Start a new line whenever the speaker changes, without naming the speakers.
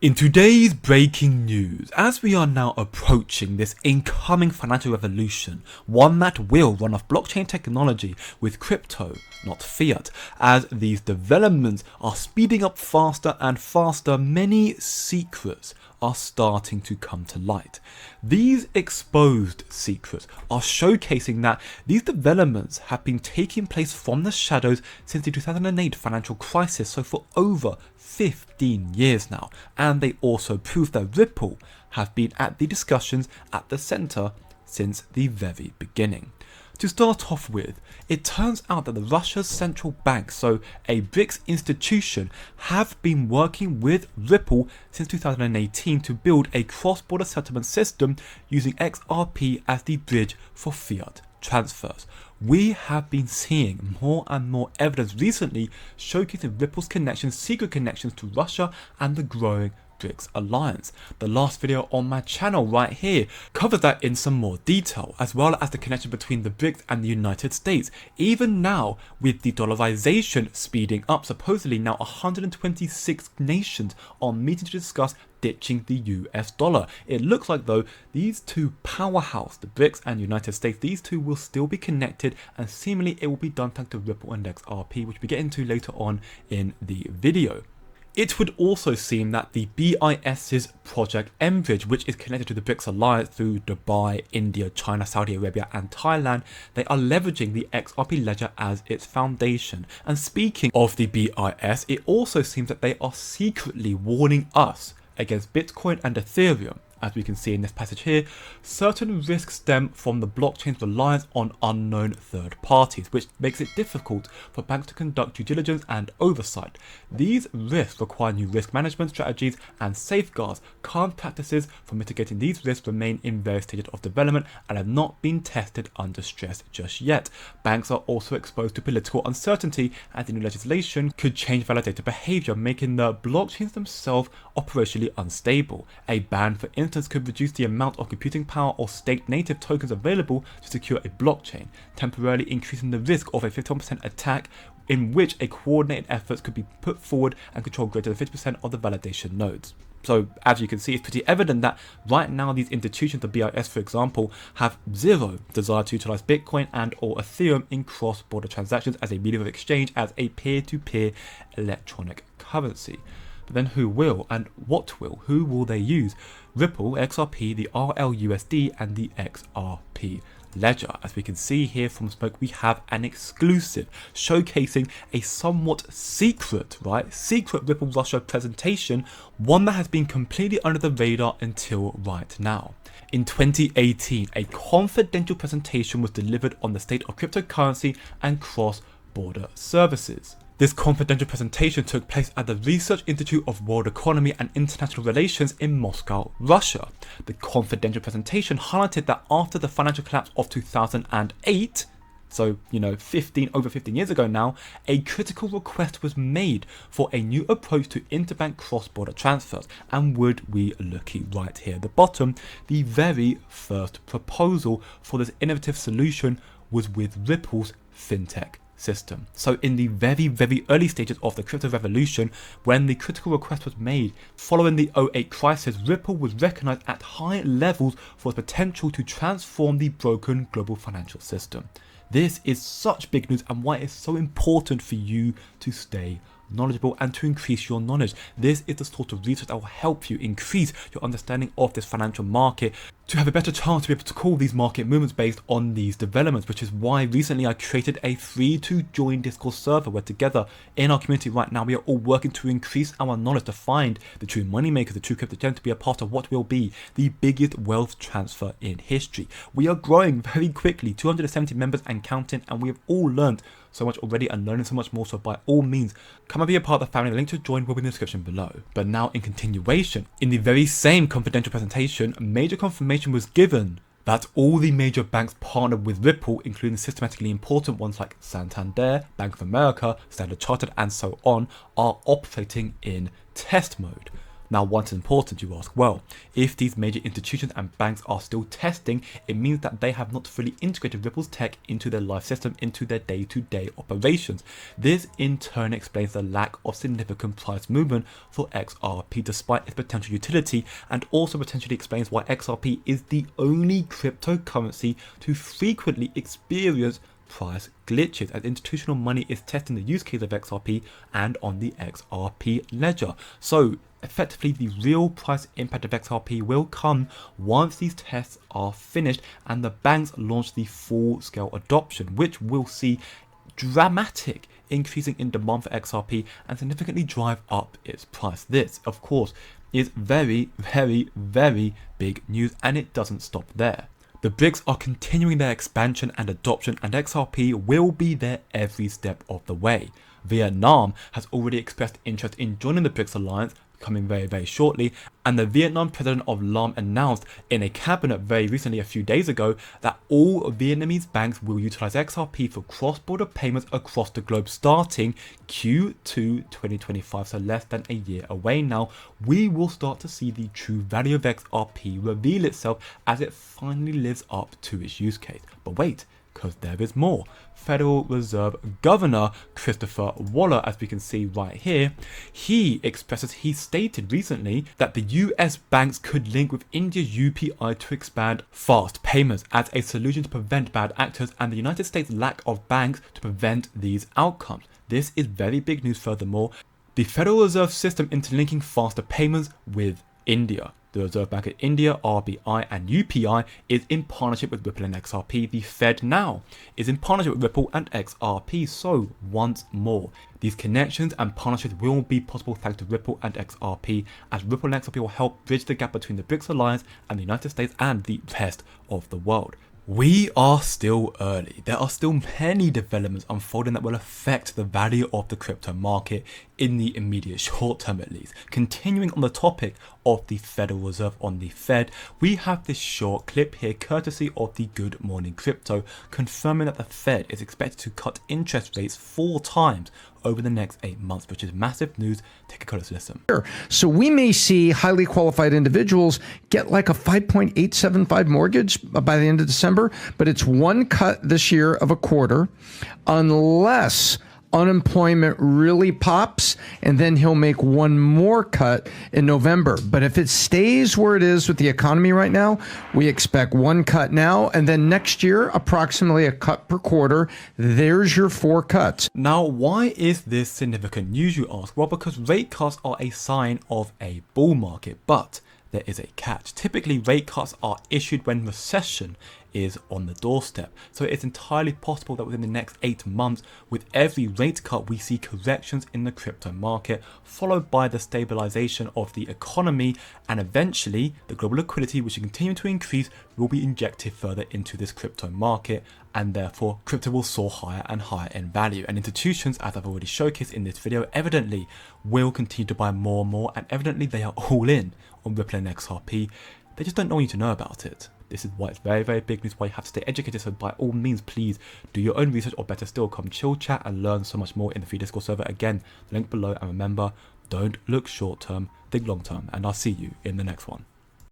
In today's breaking news, as we are now approaching this incoming financial revolution, one that will run off blockchain technology with crypto, not fiat, as these developments are speeding up faster and faster, many secrets are starting to come to light. These exposed secrets are showcasing that these developments have been taking place from the shadows since the 2008 financial crisis, so for over 15 years now, and they also prove that Ripple have been at the discussions at the center since the very beginning. To start off with, it turns out that the Russia's central bank, so a BRICS institution, have been working with Ripple since 2018 to build a cross-border settlement system using XRP as the bridge for fiat transfers. We have been seeing more and more evidence recently showcasing Ripple's connections, secret connections to Russia and the growing BRICS alliance. The last video on my channel right here covers that in some more detail, as well as the connection between the BRICS and the United States. Even now, with the dollarization speeding up, supposedly now 126 nations are meeting to discuss ditching the US dollar. It looks like though these two powerhouses, the BRICS and United States, these two will still be connected, and seemingly it will be done thanks to Ripple and XRP, which we get into later on in the video. It would also seem that the BIS's Project Enbridge, which is connected to the BRICS alliance through Dubai, India, China, Saudi Arabia and Thailand, they are leveraging the XRP ledger as its foundation. And speaking of the BIS, it also seems that they are secretly warning us against Bitcoin and Ethereum. As we can see in this passage here, certain risks stem from the blockchain's reliance on unknown third parties, which makes it difficult for banks to conduct due diligence and oversight. These risks require new risk management strategies and safeguards. Current practices for mitigating these risks remain in various stages of development and have not been tested under stress just yet. Banks are also exposed to political uncertainty, as the new legislation could change validator behavior, making the blockchains themselves operationally unstable. A ban, for instance, could reduce the amount of computing power or state native tokens available to secure a blockchain, temporarily increasing the risk of a 51% attack in which a coordinated effort could be put forward and control greater than 50% of the validation nodes. So as you can see, it's pretty evident that right now these institutions, the BIS for example, have zero desire to utilize Bitcoin and or Ethereum in cross-border transactions as a medium of exchange, as a peer-to-peer electronic currency. But then who will, and what will? Who will they use? Ripple, XRP, the RLUSD and the XRP ledger. As we can see here from Smoke, we have an exclusive showcasing a somewhat secret, secret Ripple Russia presentation, one that has been completely under the radar until right now. In 2018, a confidential presentation was delivered on the state of cryptocurrency and cross-border services. This confidential presentation took place at the Research Institute of World Economy and International Relations in Moscow, Russia. The confidential presentation highlighted that after the financial collapse of 2008, so over 15 years ago now, a critical request was made for a new approach to interbank cross-border transfers. And would we looky right here at the bottom, the very first proposal for this innovative solution was with Ripple's fintech system. So in the very early stages of the crypto revolution, when the critical request was made following the 2008 crisis, Ripple was recognized at high levels for its potential to transform the broken global financial system. This is such big news, and why it's so important for you to stay knowledgeable and to increase your knowledge. This is the sort of research that will help you increase your understanding of this financial market, to have a better chance to be able to call these market movements based on these developments, which is why recently I created a free to join Discord server where together in our community right now we are all working to increase our knowledge, to find the true money makers, the true crypto gems, to be a part of what will be the biggest wealth transfer in history. We are growing very quickly, 270 members and counting, and we have all learned so much already and learning so much more, so by all means come and be a part of the family. The link to join will be in the description below. But now in continuation, in the very same confidential presentation, major confirmation was given that all the major banks partnered with Ripple, including systematically important ones like Santander, Bank of America, Standard Chartered and so on, are operating in test mode. Now, what's important, you ask? Well, if these major institutions and banks are still testing, it means that they have not fully integrated Ripple's tech into their live system, into their day-to-day operations. This in turn explains the lack of significant price movement for XRP despite its potential utility, and also potentially explains why XRP is the only cryptocurrency to frequently experience price glitches, as institutional money is testing the use case of XRP and on the XRP ledger. So effectively, the real price impact of XRP will come once these tests are finished and the banks launch the full-scale adoption, which will see dramatic increasing in demand for XRP and significantly drive up its price. This, of course, is very, very, very big news, and it doesn't stop there. The BRICS are continuing their expansion and adoption, and XRP will be there every step of the way. Vietnam has already expressed interest in joining the BRICS alliance, coming very, very shortly, and the Vietnam president of LAM announced in a cabinet very recently, a few days ago, that all Vietnamese banks will utilize XRP for cross-border payments across the globe starting Q2 2025, so less than a year away now. We will start to see the true value of XRP reveal itself as it finally lives up to its use case. But wait, because there is more. Federal Reserve Governor Christopher Waller, as we can see right here, he stated recently that the US banks could link with India's UPI to expand fast payments as a solution to prevent bad actors and the United States' lack of banks to prevent these outcomes. This is very big news. Furthermore, the Federal Reserve System interlinking faster payments with India. The Reserve Bank of India, RBI and UPI is in partnership with Ripple and XRP. The Fed now is in partnership with Ripple and XRP. So once more, these connections and partnerships will be possible thanks to Ripple and XRP, as Ripple and XRP will help bridge the gap between the BRICS alliance and the United States and the rest of the world. We are still early. There are still many developments unfolding that will affect the value of the crypto market in the immediate short term at least. Continuing on the topic of the Federal Reserve on the Fed, we have this short clip here courtesy of the Good Morning Crypto confirming that the Fed is expected to cut interest rates 4 times over the next 8 months, which is massive news. Take a close listen.
So we may see highly qualified individuals get like a 5.875 mortgage by the end of December, but it's one cut this year of a quarter, unless unemployment really pops, and then he'll make one more cut in November. But if it stays where it is with the economy right now, we expect one cut now, and then next year, approximately a cut per quarter. There's your 4 cuts.
Now, why is this significant news, you ask? Well, because rate cuts are a sign of a bull market, but there is a catch. Typically, rate cuts are issued when recession is on the doorstep. So it's entirely possible that within the next 8 months, with every rate cut, we see corrections in the crypto market, followed by the stabilization of the economy, and eventually the global liquidity, which will continue to increase, will be injected further into this crypto market, and therefore crypto will soar higher and higher in value. And institutions, as I've already showcased in this video, evidently will continue to buy more and more, and evidently they are all in on Ripple and XRP. They just don't want you to know about it. This is why it's very, very big news, why you have to stay educated. So by all means, please do your own research, or better still, come chill chat and learn so much more in the free Discord server. Again, the link below. And remember, don't look short term, think long term. And I'll see you in the next one.